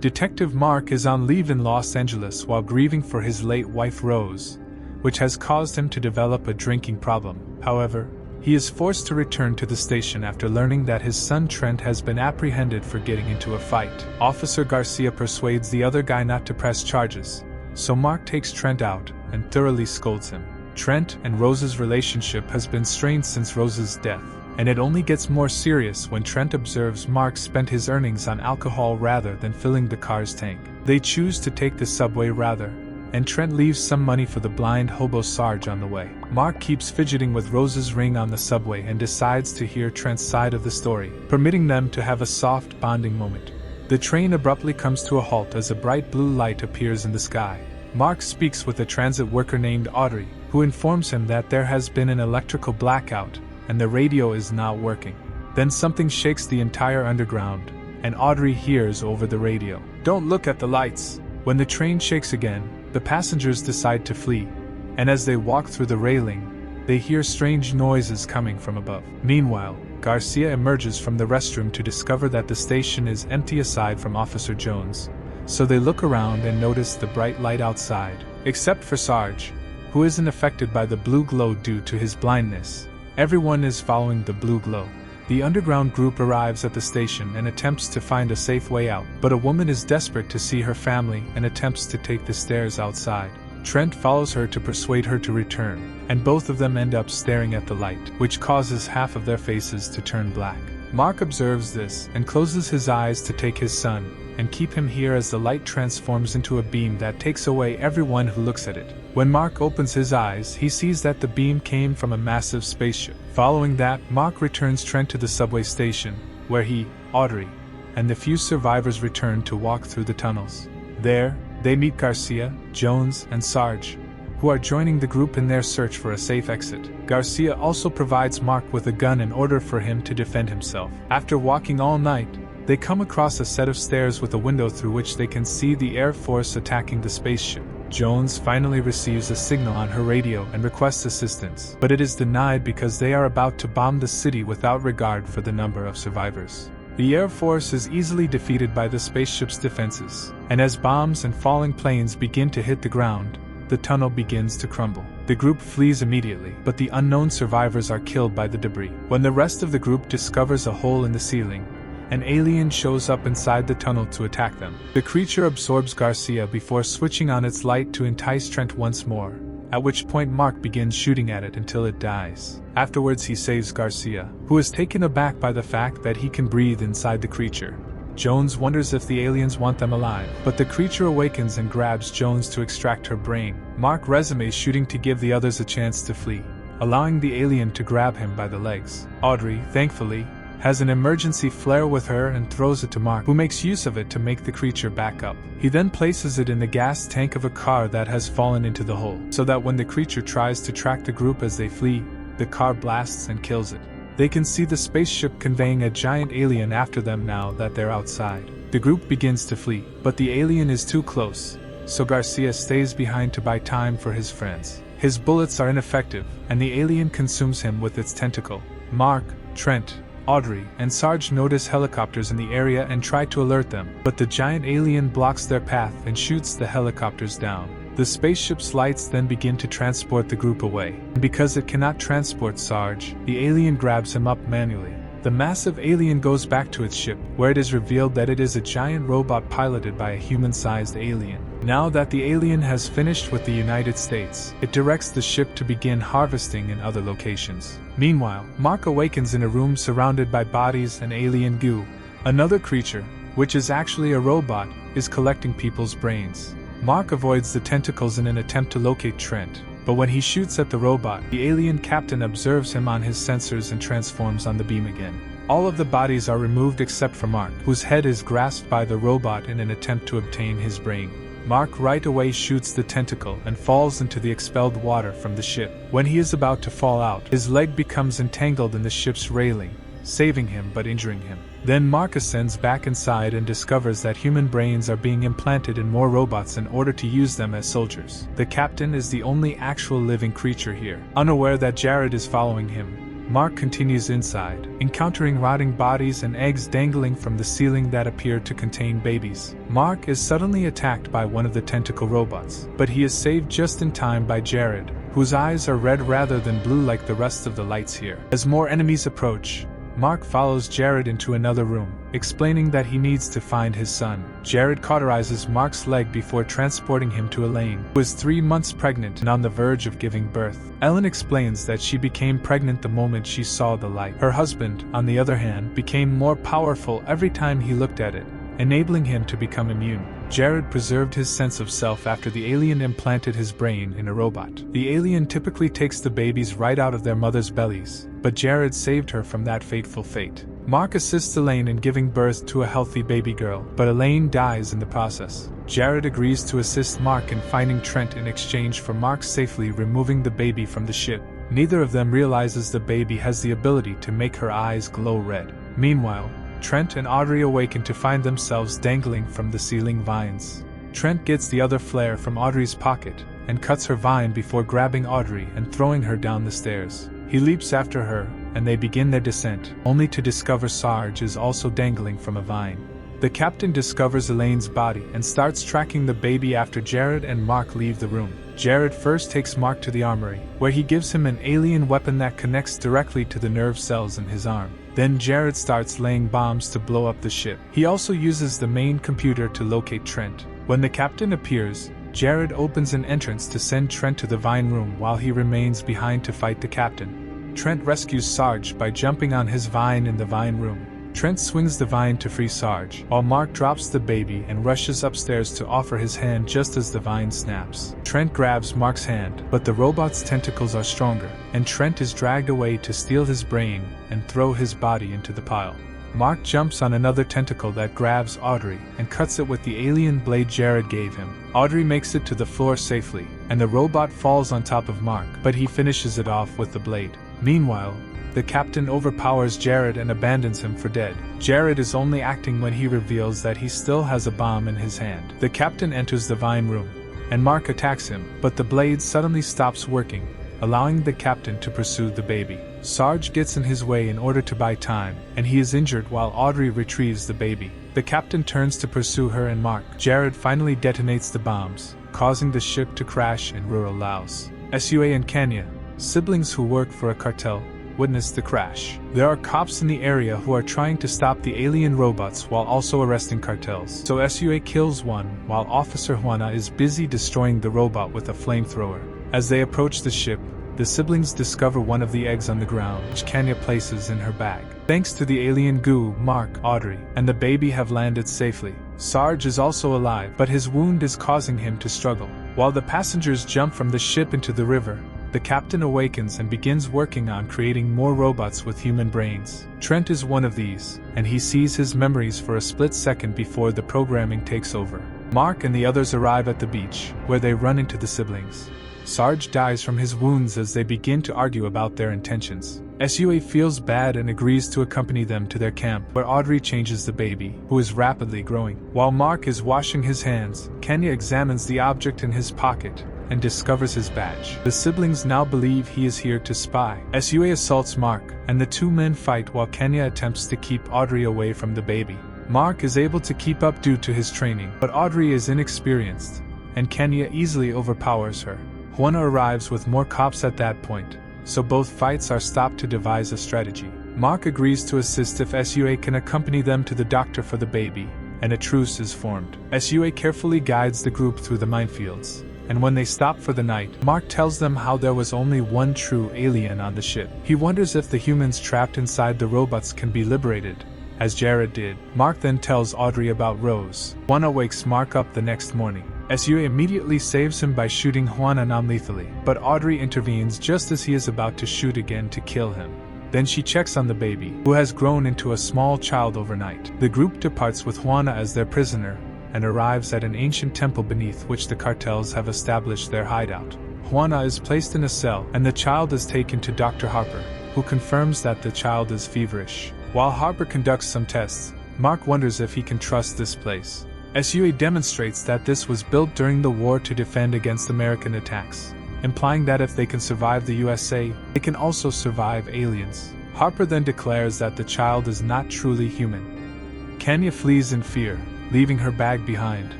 Detective Mark is on leave in Los Angeles while grieving for his late wife Rose, which has caused him to develop a drinking problem. However, he is forced to return to the station after learning that his son Trent has been apprehended for getting into a fight. Officer Garcia persuades the other guy not to press charges, so Mark takes Trent out and thoroughly scolds him. Trent and Rose's relationship has been strained since Rose's death, and it only gets more serious when Trent observes Mark spent his earnings on alcohol rather than filling the car's tank. They choose to take the subway rather, and Trent leaves some money for the blind hobo Sarge on the way. Mark keeps fidgeting with Rose's ring on the subway and decides to hear Trent's side of the story, permitting them to have a soft bonding moment. The train abruptly comes to a halt as a bright blue light appears in the sky. Mark speaks with a transit worker named Audrey, who informs him that there has been an electrical blackout and the radio is not working. Then something shakes the entire underground, and Audrey hears over the radio, "Don't look at the lights." When the train shakes again, the passengers decide to flee, and as they walk through the railing, they hear strange noises coming from above. Meanwhile, Garcia emerges from the restroom to discover that the station is empty aside from Officer Jones, so they look around and notice the bright light outside. Except for Sarge, who isn't affected by the blue glow due to his blindness. Everyone is following the blue glow. The underground group arrives at the station and attempts to find a safe way out, but a woman is desperate to see her family and attempts to take the stairs outside. Trent follows her to persuade her to return, and both of them end up staring at the light, which causes half of their faces to turn black. Mark observes this and closes his eyes to take his son and keep him here as the light transforms into a beam that takes away everyone who looks at it. When Mark opens his eyes, he sees that the beam came from a massive spaceship. Following that, Mark returns Trent to the subway station, where he, Audrey, and the few survivors return to walk through the tunnels. There, they meet Garcia, Jones, and Sarge, who are joining the group in their search for a safe exit. Garcia also provides Mark with a gun in order for him to defend himself. After walking all night, they come across a set of stairs with a window through which they can see the Air Force attacking the spaceship. Jones finally receives a signal on her radio and requests assistance, but it is denied because they are about to bomb the city without regard for the number of survivors. The Air Force is easily defeated by the spaceship's defenses, and as bombs and falling planes begin to hit the ground, the tunnel begins to crumble. The group flees immediately, but the unknown survivors are killed by the debris. When the rest of the group discovers a hole in the ceiling, an alien shows up inside the tunnel to attack them. The creature absorbs Garcia before switching on its light to entice Trent once more, at which point Mark begins shooting at it until it dies. Afterwards he saves Garcia, who is taken aback by the fact that he can breathe inside the creature. Jones wonders if the aliens want them alive, but the creature awakens and grabs Jones to extract her brain. Mark resumes shooting to give the others a chance to flee, allowing the alien to grab him by the legs. Audrey, thankfully, has an emergency flare with her and throws it to Mark, who makes use of it to make the creature back up. He then places it in the gas tank of a car that has fallen into the hole, so that when the creature tries to track the group as they flee, the car blasts and kills it. They can see the spaceship conveying a giant alien after them now that they're outside. The group begins to flee, but the alien is too close, so Garcia stays behind to buy time for his friends. His bullets are ineffective, and the alien consumes him with its tentacle. Mark, Trent, Audrey, and Sarge notice helicopters in the area and try to alert them, but the giant alien blocks their path and shoots the helicopters down. The spaceship's lights then begin to transport the group away, and because it cannot transport Sarge, the alien grabs him up manually. The massive alien goes back to its ship, where it is revealed that it is a giant robot piloted by a human-sized alien. Now that the alien has finished with the United States, it directs the ship to begin harvesting in other locations. Meanwhile, Mark awakens in a room surrounded by bodies and alien goo. Another creature, which is actually a robot, is collecting people's brains. Mark avoids the tentacles in an attempt to locate Trent, but when he shoots at the robot, the alien captain observes him on his sensors and transforms on the beam again. All of the bodies are removed except for Mark, whose head is grasped by the robot in an attempt to obtain his brain. Mark right away shoots the tentacle and falls into the expelled water from the ship. When he is about to fall out, his leg becomes entangled in the ship's railing, saving him but injuring him. Then Mark ascends back inside and discovers that human brains are being implanted in more robots in order to use them as soldiers. The captain is the only actual living creature here. Unaware that Jared is following him, Mark continues inside, encountering rotting bodies and eggs dangling from the ceiling that appear to contain babies. Mark is suddenly attacked by one of the tentacle robots, but he is saved just in time by Jared, whose eyes are red rather than blue like the rest of the lights here. As more enemies approach, Mark follows Jared into another room, explaining that he needs to find his son. Jared cauterizes Mark's leg before transporting him to Elaine, who is 3 months pregnant and on the verge of giving birth. Ellen explains that she became pregnant the moment she saw the light. Her husband, on the other hand, became more powerful every time he looked at it, enabling him to become immune. Jared preserved his sense of self after the alien implanted his brain in a robot. The alien typically takes the babies right out of their mother's bellies, but Jared saved her from that fateful fate. Mark assists Elaine in giving birth to a healthy baby girl, but Elaine dies in the process. Jared agrees to assist Mark in finding Trent in exchange for Mark safely removing the baby from the ship. Neither of them realizes the baby has the ability to make her eyes glow red. Meanwhile, Trent and Audrey awaken to find themselves dangling from the ceiling vines. Trent gets the other flare from Audrey's pocket and cuts her vine before grabbing Audrey and throwing her down the stairs. He leaps after her, and they begin their descent, only to discover Sarge is also dangling from a vine. The captain discovers Elaine's body and starts tracking the baby after Jared and Mark leave the room. Jared first takes Mark to the armory, where he gives him an alien weapon that connects directly to the nerve cells in his arm. Then Jared starts laying bombs to blow up the ship. He also uses the main computer to locate Trent. When the captain appears, Jared opens an entrance to send Trent to the vine room while he remains behind to fight the captain. Trent rescues Sarge by jumping on his vine in the vine room. Trent swings the vine to free Sarge, while Mark drops the baby and rushes upstairs to offer his hand just as the vine snaps. Trent grabs Mark's hand, but the robot's tentacles are stronger, and Trent is dragged away to steal his brain and throw his body into the pile. Mark jumps on another tentacle that grabs Audrey and cuts it with the alien blade Jared gave him. Audrey makes it to the floor safely, and the robot falls on top of Mark, but he finishes it off with the blade. Meanwhile, the captain overpowers Jared and abandons him for dead. Jared is only acting when he reveals that he still has a bomb in his hand. The captain enters the vine room, and Mark attacks him, but the blade suddenly stops working, allowing the captain to pursue the baby. Sarge gets in his way in order to buy time, and he is injured while Audrey retrieves the baby. The captain turns to pursue her and Mark. Jared finally detonates the bombs, causing the ship to crash in rural Laos. Sua and Kenya, siblings who work for a cartel, witness the crash. There are cops in the area who are trying to stop the alien robots while also arresting cartels. So Sua kills one, while Officer Juana is busy destroying the robot with a flamethrower. As they approach the ship, the siblings discover one of the eggs on the ground, which Kenya places in her bag. Thanks to the alien goo, Mark, Audrey, and the baby have landed safely. Sarge is also alive, but his wound is causing him to struggle. While the passengers jump from the ship into the river, the captain awakens and begins working on creating more robots with human brains. Trent is one of these, and he sees his memories for a split second before the programming takes over. Mark and the others arrive at the beach, where they run into the siblings. Sarge dies from his wounds as they begin to argue about their intentions. Sua feels bad and agrees to accompany them to their camp, where Audrey changes the baby, who is rapidly growing. While Mark is washing his hands, Kenya examines the object in his pocket and discovers his badge. The siblings now believe he is here to spy. Sua assaults Mark, and the two men fight while Kenya attempts to keep Audrey away from the baby. Mark is able to keep up due to his training, but Audrey is inexperienced, and Kenya easily overpowers her. Juana arrives with more cops at that point, so both fights are stopped to devise a strategy. Mark agrees to assist if Sua can accompany them to the doctor for the baby, and a truce is formed. Sua carefully guides the group through the minefields, and when they stop for the night, Mark tells them how there was only one true alien on the ship. He wonders if the humans trapped inside the robots can be liberated, as Jared did. Mark then tells Audrey about Rose. Juana wakes Mark up the next morning. Sua immediately saves him by shooting Juana non-lethally, but Audrey intervenes just as he is about to shoot again to kill him. Then she checks on the baby, who has grown into a small child overnight. The group departs with Juana as their prisoner, and arrives at an ancient temple beneath which the cartels have established their hideout. Juana is placed in a cell, and the child is taken to Dr. Harper, who confirms that the child is feverish. While Harper conducts some tests, Mark wonders if he can trust this place. Sua demonstrates that this was built during the war to defend against American attacks. implying that if they can survive the USA, they can also survive aliens. Harper then declares that the child is not truly human. Kenya flees in fear, leaving her bag behind,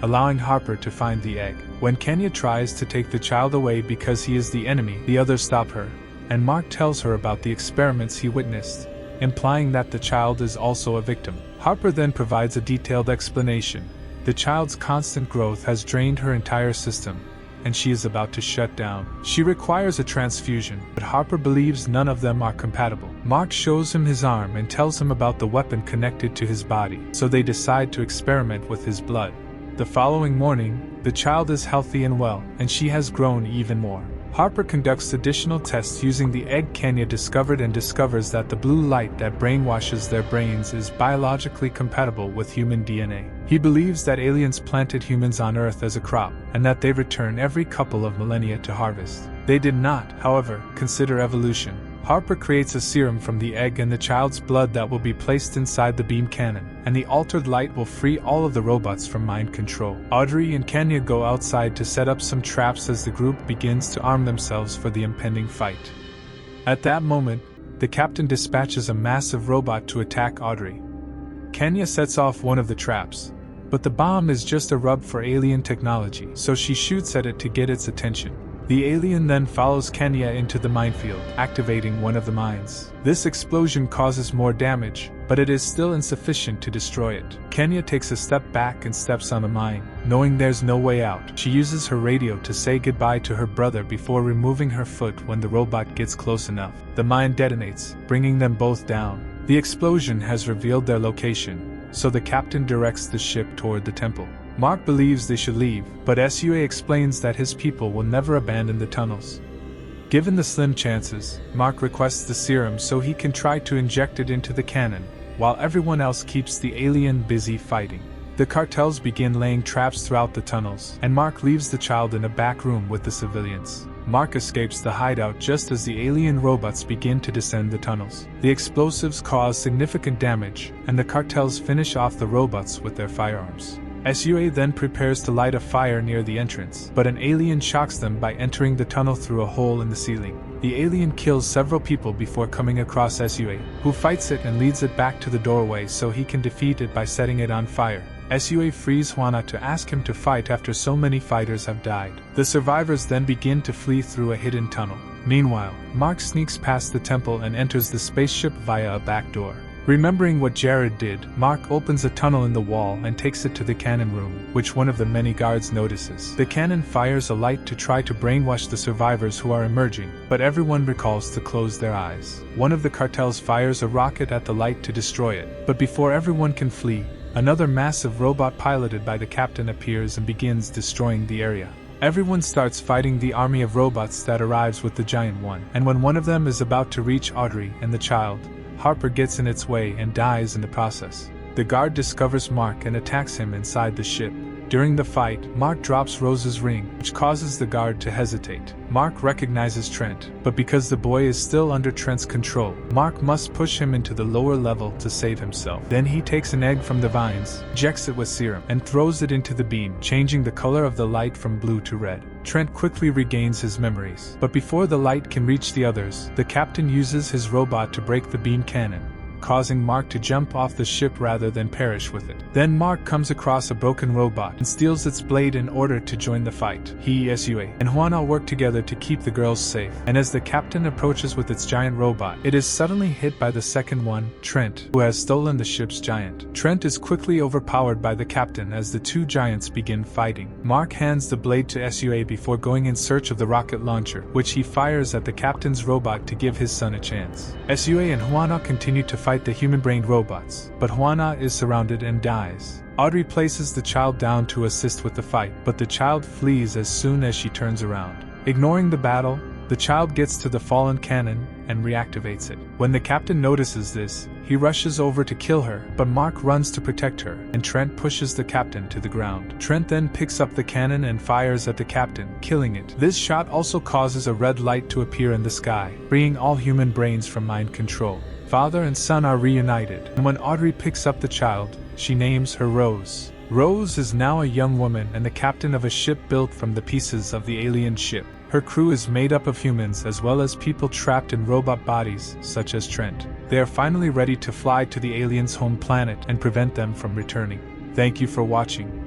allowing Harper to find the egg. When Kenya tries to take the child away because he is the enemy, the others stop her, and Mark tells her about the experiments he witnessed, implying that the child is also a victim. Harper then provides a detailed explanation. The child's constant growth has drained her entire system, and she is about to shut down. She requires a transfusion, but Harper believes none of them are compatible. Mark shows him his arm and tells him about the weapon connected to his body, so they decide to experiment with his blood. The following morning, the child is healthy and well, and she has grown even more. Harper conducts additional tests using the egg Kenya discovered and discovers that the blue light that brainwashes their brains is biologically compatible with human DNA. He believes that aliens planted humans on Earth as a crop, and that they return every couple of millennia to harvest. They did not, however, consider evolution. Harper creates a serum from the egg and the child's blood that will be placed inside the beam cannon, and the altered light will free all of the robots from mind control. Audrey and Kenya go outside to set up some traps as the group begins to arm themselves for the impending fight. At that moment, the captain dispatches a massive robot to attack Audrey. Kenya sets off one of the traps, but the bomb is just a rub for alien technology, so she shoots at it to get its attention. The alien then follows Kenya into the minefield, activating one of the mines. This explosion causes more damage, but it is still insufficient to destroy it. Kenya takes a step back and steps on the mine. Knowing there's no way out, she uses her radio to say goodbye to her brother before removing her foot when the robot gets close enough. The mine detonates, bringing them both down. The explosion has revealed their location, so the captain directs the ship toward the temple. Mark believes they should leave, but SUA explains that his people will never abandon the tunnels. Given the slim chances, Mark requests the serum so he can try to inject it into the cannon, while everyone else keeps the alien busy fighting. The cartels begin laying traps throughout the tunnels, and Mark leaves the child in a back room with the civilians. Mark escapes the hideout just as the alien robots begin to descend the tunnels. The explosives cause significant damage, and the cartels finish off the robots with their firearms. SUA then prepares to light a fire near the entrance, but an alien shocks them by entering the tunnel through a hole in the ceiling. The alien kills several people before coming across SUA, who fights it and leads it back to the doorway so he can defeat it by setting it on fire. SUA frees Juana to ask him to fight after so many fighters have died. The survivors then begin to flee through a hidden tunnel. Meanwhile, Mark sneaks past the temple and enters the spaceship via a back door. Remembering what Jared did, Mark opens a tunnel in the wall and takes it to the cannon room, which one of the many guards notices. The cannon fires a light to try to brainwash the survivors who are emerging, but everyone recalls to close their eyes. One of the cartels fires a rocket at the light to destroy it, but before everyone can flee, another massive robot piloted by the captain appears and begins destroying the area. Everyone starts fighting the army of robots that arrives with the giant one, and when one of them is about to reach Audrey and the child, Harper gets in its way and dies in the process. The guard discovers Mark and attacks him inside the ship. During the fight, Mark drops Rose's ring, which causes the guard to hesitate. Mark recognizes Trent, but because the boy is still under Trent's control, Mark must push him into the lower level to save himself. Then he takes an egg from the vines, injects it with serum, and throws it into the beam, changing the color of the light from blue to red. Trent quickly regains his memories, but before the light can reach the others, the captain uses his robot to break the beam cannon, causing Mark to jump off the ship rather than perish with it. Then Mark comes across a broken robot and steals its blade in order to join the fight. He, SUA, and Juana work together to keep the girls safe, and as the captain approaches with its giant robot, it is suddenly hit by the second one, Trent, who has stolen the ship's giant. Trent is quickly overpowered by the captain as the two giants begin fighting. Mark hands the blade to SUA before going in search of the rocket launcher, which he fires at the captain's robot to give his son a chance. SUA and Juana continue to fight the human-brained robots, but Juana is surrounded and dies. Audrey places the child down to assist with the fight, but the child flees as soon as she turns around. Ignoring the battle, the child gets to the fallen cannon and reactivates it. When the captain notices this, he rushes over to kill her, but Mark runs to protect her, and Trent pushes the captain to the ground. Trent then picks up the cannon and fires at the captain, killing it. This shot also causes a red light to appear in the sky, freeing all human brains from mind control. Father and son are reunited, and when Audrey picks up the child, she names her Rose. Rose is now a young woman and the captain of a ship built from the pieces of the alien ship. Her crew is made up of humans as well as people trapped in robot bodies, such as Trent. They are finally ready to fly to the aliens' home planet and prevent them from returning. Thank you for watching.